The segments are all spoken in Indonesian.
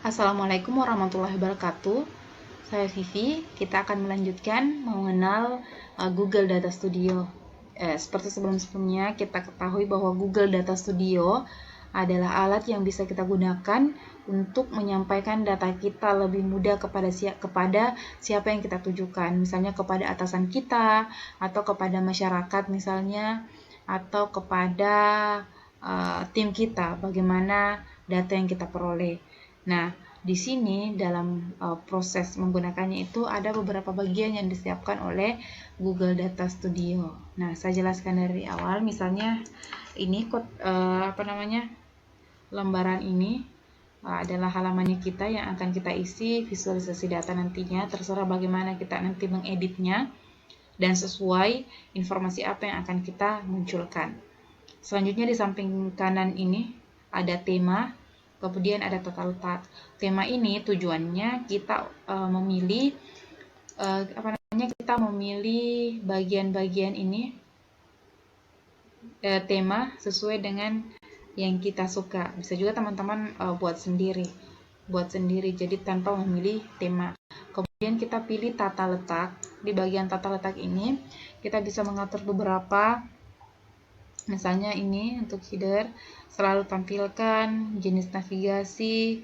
Assalamualaikum warahmatullahi wabarakatuh. Saya Vivi. Kita akan melanjutkan mengenal Google Data Studio. Seperti sebelum-sebelumnya, kita ketahui bahwa Google Data Studio adalah alat yang bisa kita gunakan untuk menyampaikan data kita lebih mudah kepada siapa yang kita tujukan. Misalnya kepada atasan kita, atau kepada masyarakat misalnya, atau kepada tim kita, bagaimana data yang kita peroleh. Nah, di sini dalam proses menggunakannya itu ada beberapa bagian yang disiapkan oleh Google Data Studio. Nah, saya jelaskan dari awal. Misalnya ini lembaran ini adalah halamannya kita yang akan kita isi visualisasi data nantinya. Terserah bagaimana kita nanti mengeditnya dan sesuai informasi apa yang akan kita munculkan. Selanjutnya di samping kanan ini ada tema. Kemudian ada tata letak. Tema ini tujuannya kita memilih bagian-bagian ini tema sesuai dengan yang kita suka. Bisa juga teman-teman buat sendiri, jadi tanpa memilih tema. Kemudian kita pilih tata letak. Di bagian tata letak ini kita bisa mengatur beberapa. Misalnya ini untuk header, selalu tampilkan jenis navigasi.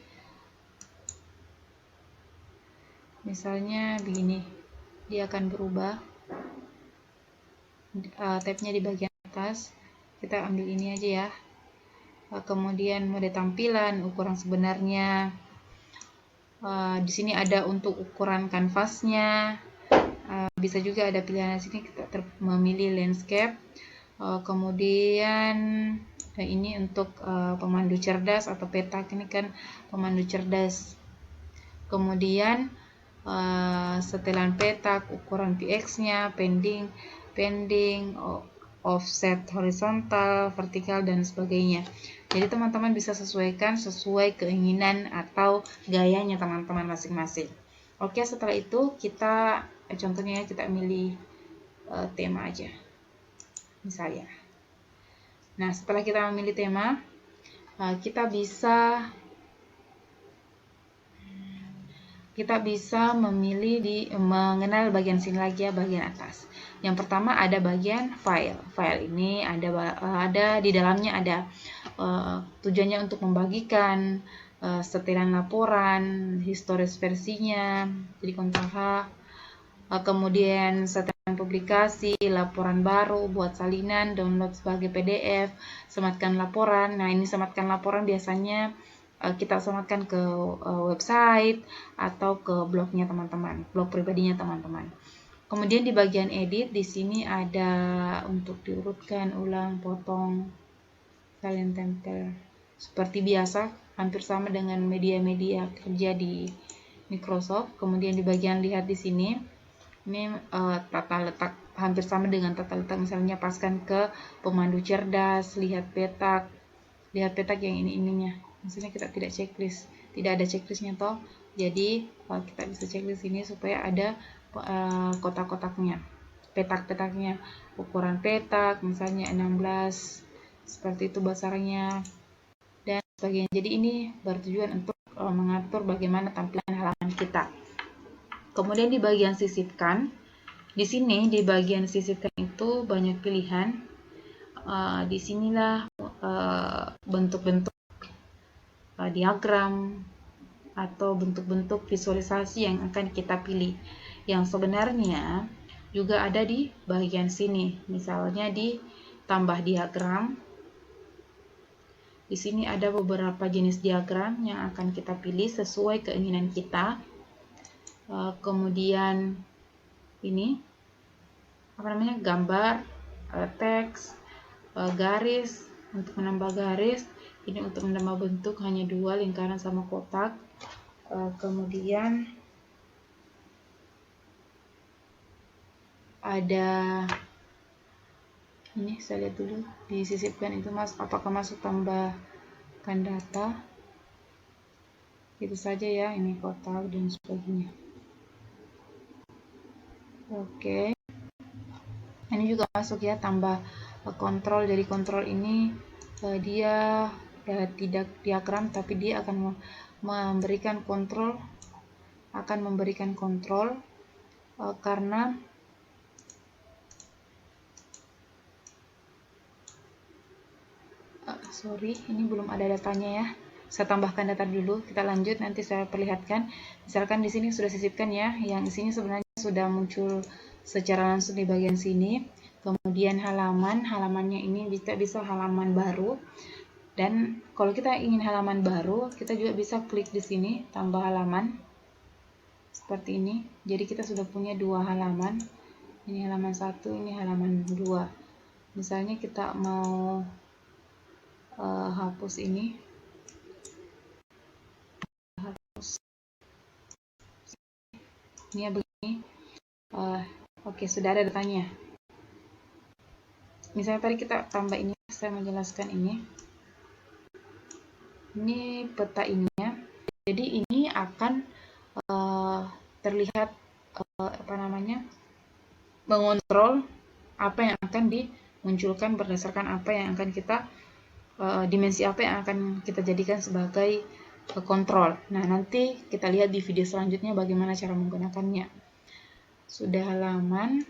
Misalnya begini, dia akan berubah. Tabnya di bagian atas, kita ambil ini aja ya. Kemudian mode tampilan, ukuran sebenarnya. Di sini ada untuk ukuran kanvasnya. Bisa juga ada pilihan di sini kita memilih landscape. Kemudian ini untuk pemandu cerdas atau petak, ini kan pemandu cerdas. Kemudian setelan petak, ukuran px-nya, pending, offset horizontal, vertikal, dan sebagainya. Jadi teman-teman bisa sesuaikan sesuai keinginan atau gayanya teman-teman masing-masing. Oke, setelah itu kita contohnya kita milih tema aja misalnya. Nah, setelah kita memilih tema, kita bisa mengenal bagian sini lagi ya, bagian atas. Yang pertama ada bagian file. File ini ada di dalamnya ada tujuannya untuk membagikan setelan laporan, historis versinya, jadi Ctrl H. Kemudian setelan publikasi, laporan baru, buat salinan, download sebagai PDF, sematkan laporan. Nah, ini sematkan laporan biasanya kita sematkan ke website atau ke blognya teman-teman, blog pribadinya teman-teman. Kemudian di bagian edit, di sini ada untuk diurutkan, ulang, potong, salin, tempel. Seperti biasa, hampir sama dengan media-media kerja di Microsoft. Kemudian di bagian lihat di sini, ini tata letak hampir sama dengan tata letak, misalnya paskan ke pemandu cerdas, lihat petak yang ininya. Misalnya kita tidak ada checklistnya toh, jadi kita bisa checklist ini supaya ada kotak-kotaknya, petak-petaknya, ukuran petak misalnya 16, seperti itu besarnya dan sebagainya. Jadi ini bertujuan untuk mengatur bagaimana tampilan halaman kita. Kemudian di bagian sisipkan, di sini di bagian sisipkan itu banyak pilihan. Disinilah bentuk-bentuk diagram atau bentuk-bentuk visualisasi yang akan kita pilih. Yang sebenarnya juga ada di bagian sini. Misalnya di tambah diagram. Di sini ada beberapa jenis diagram yang akan kita pilih sesuai keinginan kita. Kemudian ini gambar, teks, garis untuk menambah garis, ini untuk menambah bentuk hanya 2 lingkaran sama kotak. Kemudian ada ini, saya lihat dulu disisipkan itu apakah masuk tambahkan data, itu saja ya, ini kotak dan sebagainya. Oke, ini juga masuk ya, tambah kontrol. Jadi kontrol ini dia tidak diagram, tapi dia akan memberikan kontrol, karena sorry, ini belum ada datanya ya. Saya tambahkan data dulu, kita lanjut, nanti saya perlihatkan. Misalkan di sini sudah sisipkan ya, yang di sini sebenarnya sudah muncul secara langsung di bagian sini. Kemudian halamannya ini bisa halaman baru. Dan kalau kita ingin halaman baru, kita juga bisa klik di sini, tambah halaman. Seperti ini. Jadi kita sudah punya dua halaman. Ini halaman 1, ini halaman 2. Misalnya kita mau hapus ini. Ini ya begini. Oke, sudah ada datanya. Misalnya tadi kita tambah ini, saya menjelaskan ini. Ini peta ininya. Jadi ini akan terlihat mengontrol apa yang akan dimunculkan berdasarkan apa yang akan kita dimensi apa yang akan kita jadikan sebagai kontrol. Nah, nanti kita lihat di video selanjutnya bagaimana cara menggunakannya. Sudah halaman,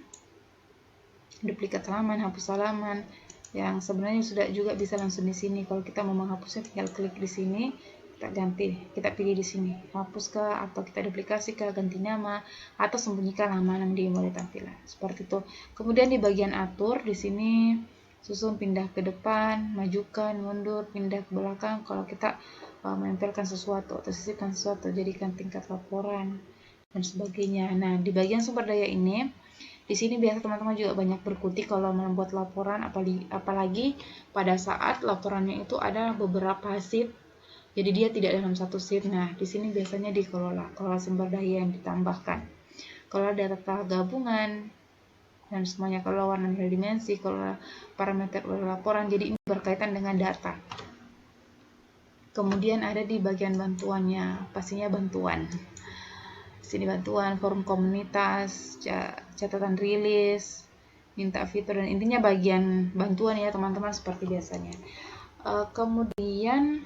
duplikat halaman, hapus halaman, yang sebenarnya sudah juga bisa langsung di sini. Kalau kita mau menghapusnya, tinggal klik di sini, kita ganti, kita pilih di sini, hapus kah, atau kita duplikasi kah, ganti nama, atau sembunyikan halaman di mulai tampilan. Seperti itu. Kemudian di bagian atur, di sini susun pindah ke depan, majukan, mundur, pindah ke belakang. Kalau kita menempelkan sesuatu atau sisipkan sesuatu, jadikan tingkat laporan dan sebagainya. Nah, di bagian sumber daya ini, di sini biasa teman-teman juga banyak berkutik kalau membuat laporan, apalagi pada saat laporannya itu ada beberapa sheet, jadi dia tidak dalam satu sheet. Nah, di sini biasanya kelola sumber daya yang ditambahkan. Kalau ada data gabungan dan semuanya, kalau warna nilai dimensi, kalau parameter laporan, jadi ini berkaitan dengan data. Kemudian ada di bagian bantuannya, pastinya bantuan. Sini bantuan, forum komunitas, catatan rilis, minta fitur, dan intinya bagian bantuan ya teman-teman, seperti biasanya. Kemudian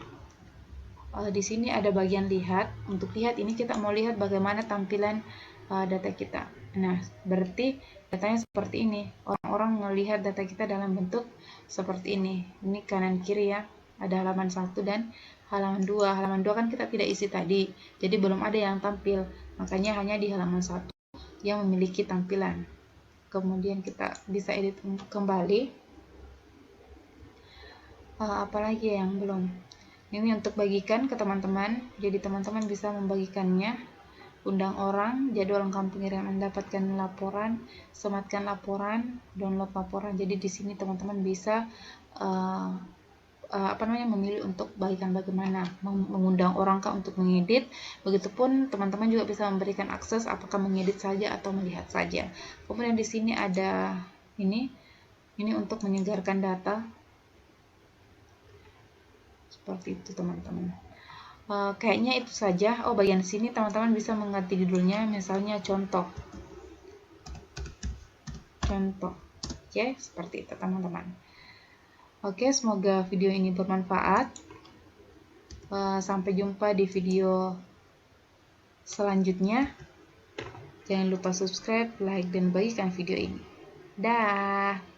di sini ada bagian lihat. Untuk lihat ini kita mau lihat bagaimana tampilan data kita. Nah, berarti datanya seperti ini. Orang-orang melihat data kita dalam bentuk seperti ini. Ini kanan kiri ya. Ada halaman 1 dan halaman 2. Halaman 2 kan kita tidak isi tadi, jadi belum ada yang tampil. Makanya hanya di halaman 1 yang memiliki tampilan. Kemudian kita bisa edit kembali. Apalagi yang belum? Ini untuk bagikan ke teman-teman. Jadi teman-teman bisa membagikannya. Undang orang, jadwal kampung yang mendapatkan laporan, sematkan laporan, download laporan. Jadi di sini teman-teman bisa memilih untuk bagikan bagaimana, mengundang orang kah untuk mengedit. Begitupun teman-teman juga bisa memberikan akses apakah mengedit saja atau melihat saja. Kemudian di sini ada ini untuk menyegarkan data. Seperti itu teman-teman. Kayaknya itu saja. Bagian sini teman-teman bisa mengganti judulnya, misalnya contoh. Oke, seperti itu teman-teman. Oke, semoga video ini bermanfaat. Sampai jumpa di video selanjutnya. Jangan lupa subscribe, like, dan bagikan video ini. Dah.